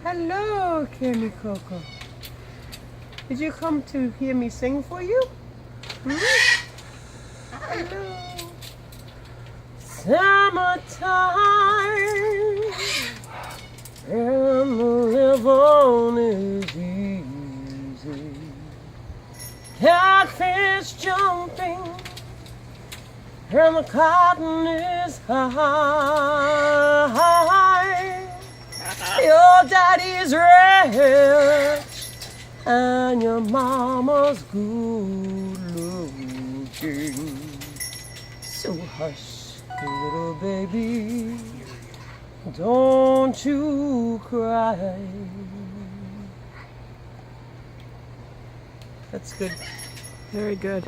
Hello, Camey Koko. Did you come to hear me sing for you? Hmm? Hello. Summertime and the living is easy. Catfish jumping and the cotton is high. Your daddy's rich and your mama's good looking. So hush, little baby, don't you cry. That's good. Very good.